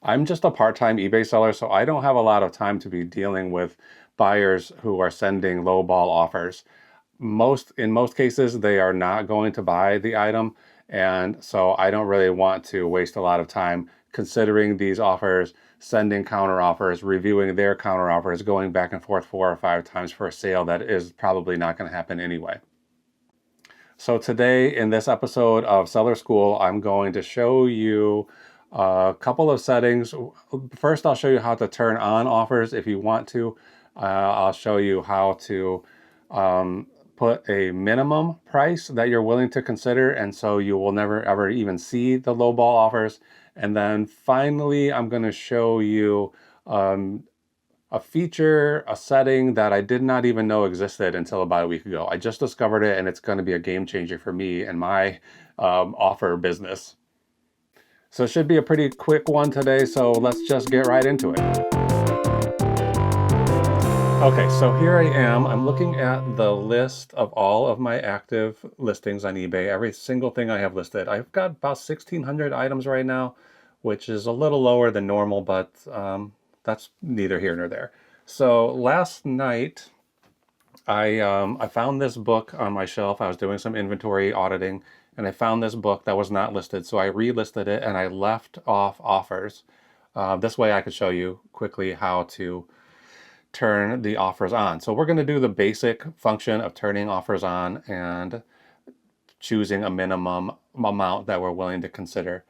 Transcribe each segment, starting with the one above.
I'm just a part-time eBay seller, so I don't have a lot of time to be dealing with buyers who are sending lowball offers. In most cases, they are not going to buy the item, and so I don't really want to waste a lot of time considering these offers, sending counter offers, reviewing their counter offers, going back and forth 4 or 5 times for a sale that is probably not going to happen anyway. So today in this episode of Seller School, I'm going to show you a couple of settings. First, I'll show you how to turn on offers if you want to. I'll show you how to put a minimum price that you're willing to consider, and so you will never ever even see the lowball offers. And then finally, I'm going to show you a feature, a setting that I did not even know existed until about a week ago. I just discovered it, and it's going to be a game changer for me and my offer business. So it should be a pretty quick one today, so let's just get right into it. Okay, so here I am. I'm looking at the list of all of my active listings on eBay, every single thing I have listed. I've got about 1,600 items right now, which is a little lower than normal, but that's neither here nor there. So last night, I found this book on my shelf. I was doing some inventory auditing, and I found this book that was not listed. So I relisted it, and I left off offers. This way I could show you quickly how to turn the offers on. So we're going to do the basic function of turning offers on and choosing a minimum amount that we're willing to consider.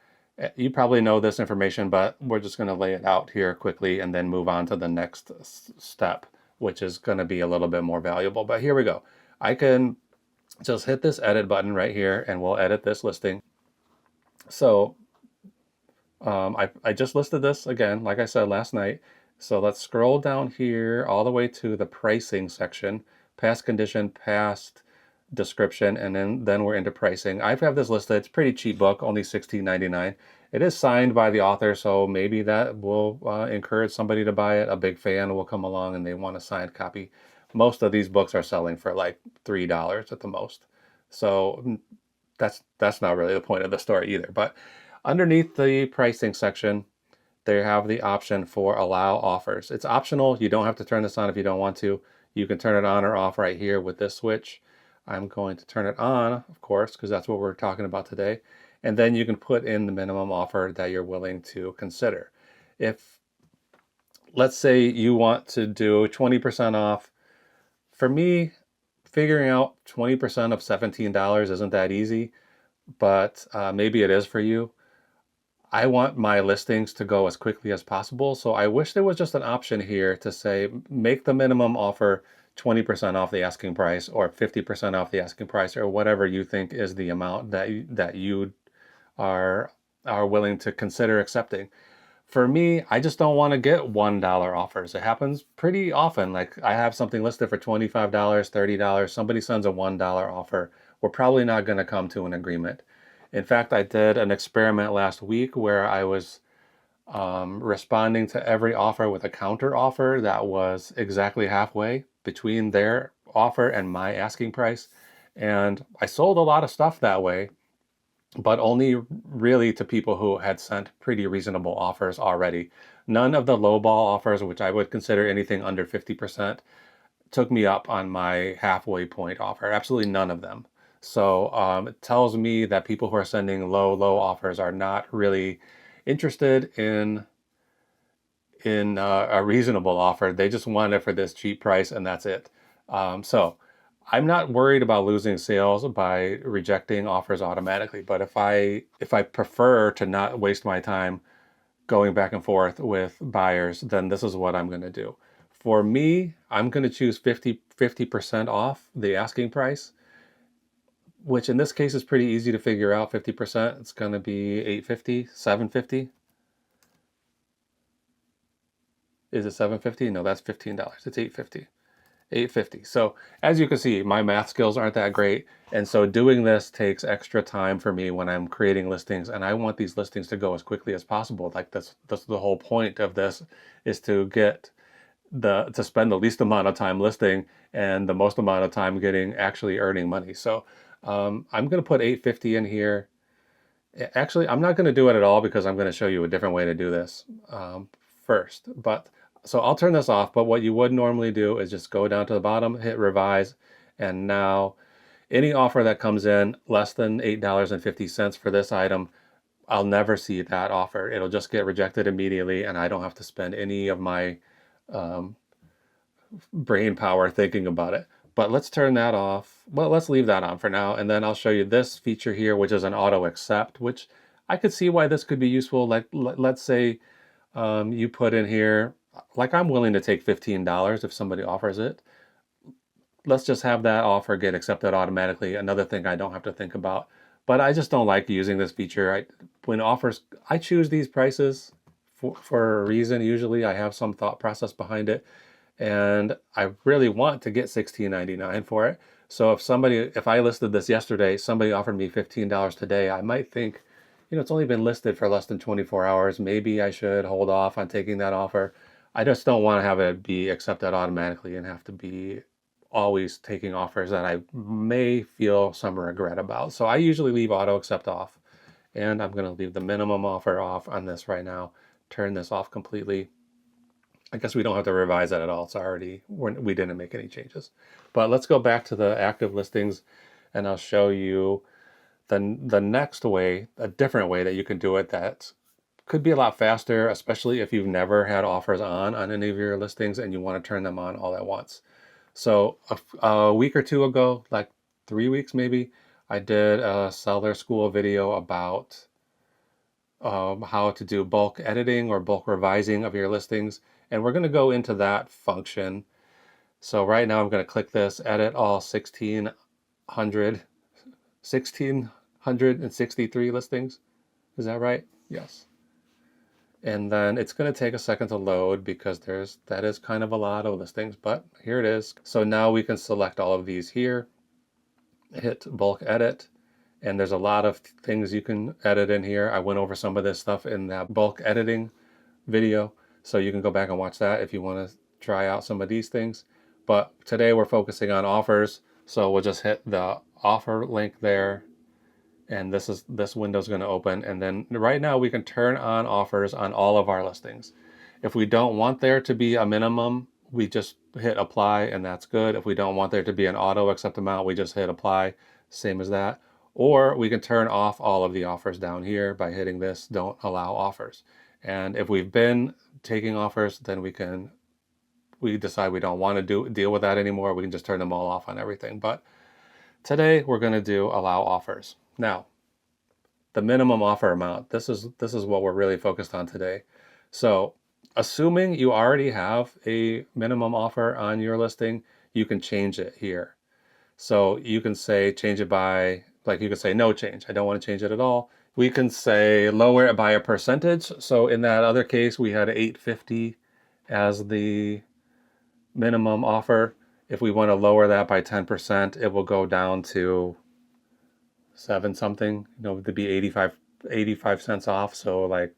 You probably know this information, but we're just going to lay it out here quickly and then move on to the next step, which is going to be a little bit more valuable. But here we go. I can just hit this edit button right here and we'll edit this listing. So I just listed this again, like I said last night. So let's scroll down here all the way to the pricing section, past condition, past description, and then we're into pricing. I have this listed. It's a pretty cheap book, only $16.99. It is signed by the author, so maybe that will encourage somebody to buy it. A big fan will come along and they want a signed copy. Most of these books are selling for like $3 at the most. So that's not really the point of the story either. But underneath the pricing section, they have the option for allow offers. It's optional. You don't have to turn this on if you don't want to. You can turn it on or off right here with this switch. I'm going to turn it on, of course, because that's what we're talking about today. And then you can put in the minimum offer that you're willing to consider. If, let's say you want to do 20% off, for me, figuring out 20% of $17 isn't that easy, but maybe it is for you. I want my listings to go as quickly as possible, so I wish there was just an option here to say make the minimum offer 20% off the asking price or 50% off the asking price or whatever you think is the amount that you are willing to consider accepting. For me, I just don't want to get $1 offers. It happens pretty often. Like I have something listed for $25, $30. Somebody sends a $1 offer. We're probably not going to come to an agreement. In fact, I did an experiment last week where I was responding to every offer with a counter offer that was exactly halfway between their offer and my asking price. And I sold a lot of stuff that way, but only really to people who had sent pretty reasonable offers already. None of the lowball offers, which I would consider anything under 50%, took me up on my halfway point offer. Absolutely none of them. So it tells me that people who are sending low offers are not really interested in a reasonable offer. They just want it for this cheap price and that's it. So I'm not worried about losing sales by rejecting offers automatically. But if I prefer to not waste my time going back and forth with buyers, then this is what I'm going to do. For me, I'm going to choose 50% off the asking price, which in this case is pretty easy to figure out. 50%, it's going to be $850, $750. Is it $750? No, that's $15. It's $850. $850. So as you can see, my math skills aren't that great. And so doing this takes extra time for me when I'm creating listings. And I want these listings to go as quickly as possible. Like that's the whole point of this, is to get to spend the least amount of time listing and the most amount of time actually earning money. So I'm going to put $850 in here. Actually, I'm not going to do it at all because I'm going to show you a different way to do this first. But so I'll turn this off, but what you would normally do is just go down to the bottom, hit revise, and now any offer that comes in less than $8.50 for this item, I'll never see that offer. It'll just get rejected immediately, and I don't have to spend any of my um, brain power thinking about it. But let's turn that off. Well, let's leave that on for now, and then I'll show you this feature here, which is an auto accept, which I could see why this could be useful. Like, let's say you put in here, like I'm willing to take $15 if somebody offers it. Let's just have that offer get accepted automatically. Another thing I don't have to think about. But I just don't like using this feature. When offers, I choose these prices for a reason. Usually I have some thought process behind it. And I really want to get $16.99 for it. So if I listed this yesterday, somebody offered me $15 today, I might think, it's only been listed for less than 24 hours. Maybe I should hold off on taking that offer. I just don't want to have it be accepted automatically and have to be always taking offers that I may feel some regret about. So I usually leave auto accept off, and I'm going to leave the minimum offer off on this right now. Turn this off completely. I guess we don't have to revise that at all. It's already, we didn't make any changes. But let's go back to the active listings, and I'll show you the next way, a different way that you can do it that could be a lot faster, especially if you've never had offers on any of your listings and you want to turn them on all at once. So a week or two ago, like 3 weeks maybe, I did a seller school video about how to do bulk editing or bulk revising of your listings. And we're going to go into that function. So right now I'm going to click this, edit all 1,663 listings. Is that right? Yes. And then it's going to take a second to load because that is kind of a lot of listings, but here it is. So now we can select all of these here, hit bulk edit, and there's a lot of things you can edit in here. I went over some of this stuff in that bulk editing video, so you can go back and watch that if you want to try out some of these things. But today we're focusing on offers, so we'll just hit the offer link there, and this window is going to open, and then right now we can turn on offers on all of our listings. If we don't want there to be a minimum, we just hit apply, and that's good. If we don't want there to be an auto accept amount, we just hit apply, same as that. Or we can turn off all of the offers down here by hitting this don't allow offers. And if we've been taking offers, then we decide we don't want to deal with that anymore. We can just turn them all off on everything. But today we're going to do allow offers. Now, the minimum offer amount, this is what we're really focused on today. So assuming you already have a minimum offer on your listing, you can change it here. So you can say change it by, like you can say no change. I don't want to change it at all. We can say lower it by a percentage. So in that other case, we had $8.50 as the minimum offer. If we want to lower that by 10%, it will go down to 7 something, to be 85 cents off. So like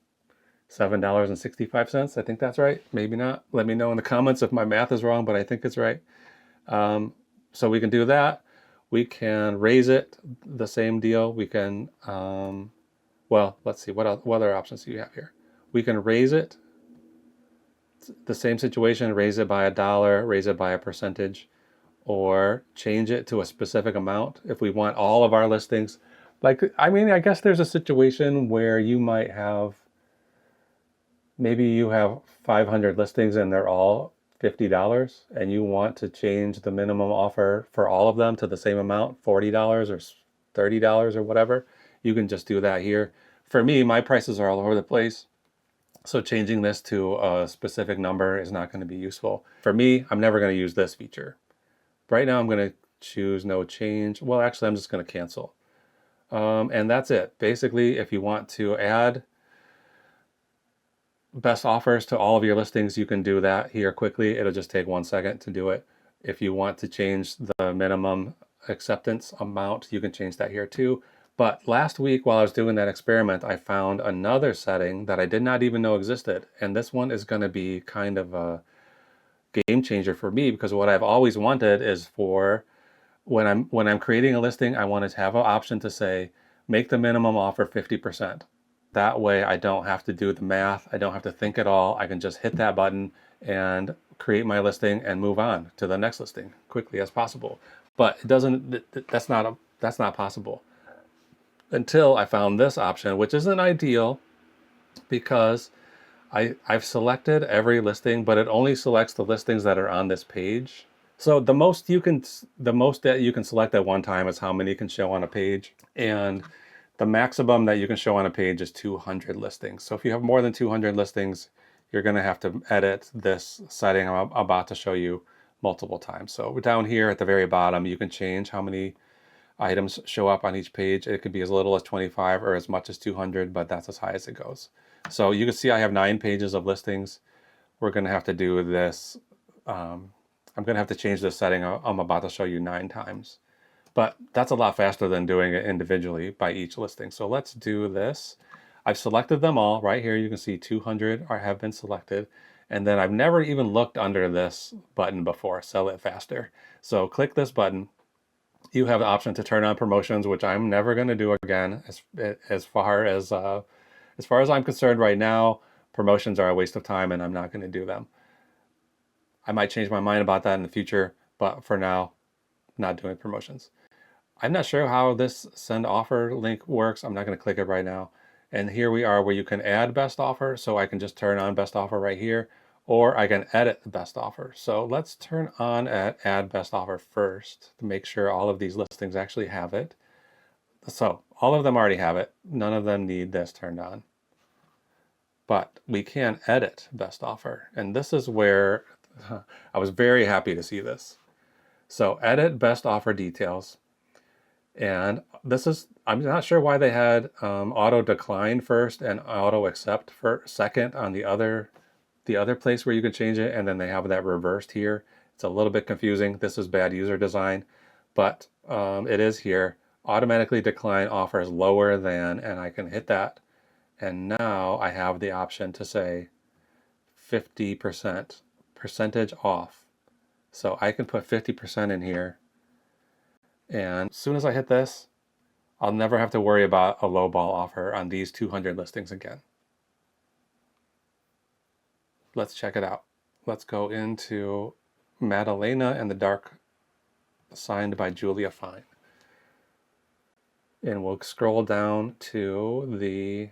$7.65. I think that's right. Maybe not. Let me know in the comments if my math is wrong, but I think it's right. So we can do that. We can raise it, the same deal. We can, well, let's see, what other options do you have here? We can raise it, the same situation, raise it by $1, raise it by a percentage, or change it to a specific amount if we want all of our listings. I guess there's a situation where you might have, maybe you have 500 listings and they're all $50 and you want to change the minimum offer for all of them to the same amount, $40 or $30 or whatever. You can just do that here. For me, my prices are all over the place. So changing this to a specific number is not going to be useful. For me, I'm never going to use this feature. Right now I'm going to choose no change. Well, actually, I'm just going to cancel. And that's it. Basically, if you want to add best offers to all of your listings, you can do that here quickly. It'll just take 1 second to do it. If you want to change the minimum acceptance amount, you can change that here too. But last week while I was doing that experiment, I found another setting that I did not even know existed. And this one is going to be kind of a game changer for me, because what I've always wanted is for when I'm creating a listing, I want to have an option to say make the minimum offer 50%. That way I don't have to do the math. I don't have to think at all. I can just hit that button and create my listing and move on to the next listing quickly as possible. But it doesn't, that's not possible until I found this option, which isn't ideal because I've selected every listing, but it only selects the listings that are on this page. So the most that you can select at one time is how many can show on a page. And the maximum that you can show on a page is 200 listings. So if you have more than 200 listings, you're going to have to edit this setting I'm about to show you multiple times. So down here at the very bottom, you can change how many items show up on each page. It could be as little as 25 or as much as 200, but that's as high as it goes. So you can see I have 9 pages of listings. We're going to have to do this. I'm going to have to change this setting I'm about to show you 9 times. But that's a lot faster than doing it individually by each listing. So let's do this. I've selected them all. Right here you can see 200 have been selected. And then I've never even looked under this button before, Sell It Faster. So click this button. You have the option to turn on promotions, which I'm never going to do again. As far as I'm concerned right now, promotions are a waste of time and I'm not going to do them. I might change my mind about that in the future, but for now, not doing promotions. I'm not sure how this send offer link works. I'm not going to click it right now. And here we are where you can add best offer. So I can just turn on best offer right here, or I can edit the best offer. So let's turn on add best offer first to make sure all of these listings actually have it. So all of them already have it. None of them need this turned on. But we can edit best offer. And this is where I was very happy to see this. So edit best offer details. And this is, I'm not sure why they had auto decline first and auto accept for second on the other place where you can change it, and then they have that reversed here. It's a little bit confusing. This is bad user design, but it is here. Automatically decline offers lower than, and I can hit that. And now I have the option to say 50% percentage off. So I can put 50% in here. And as soon as I hit this, I'll never have to worry about a lowball offer on these 200 listings again. Let's check it out. Let's go into Madalena and the Dark, signed by Julia Fine. And we'll scroll down to the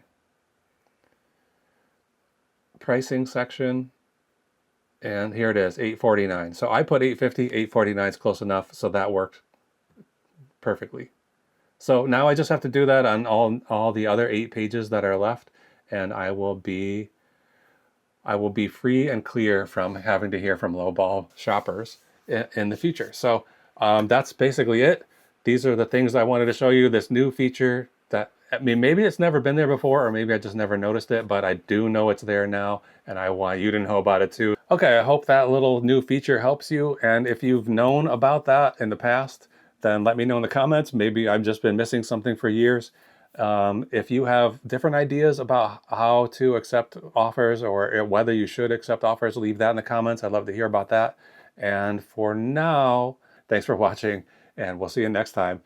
pricing section. And here it is, $849. So I put $850, $849 is close enough, so that worked perfectly. So now I just have to do that on all the other 8 pages that are left, and I will be free and clear from having to hear from lowball shoppers in the future. So that's basically it. These are the things I wanted to show you. This new feature that, I mean, maybe it's never been there before, or maybe I just never noticed it, but I do know it's there now, and I want you to know about it too. Okay, I hope that little new feature helps you, and if you've known about that in the past, then let me know in the comments. Maybe I've just been missing something for years. If you have different ideas about how to accept offers or whether you should accept offers, leave that in the comments. I'd love to hear about that. And for now, thanks for watching, and we'll see you next time.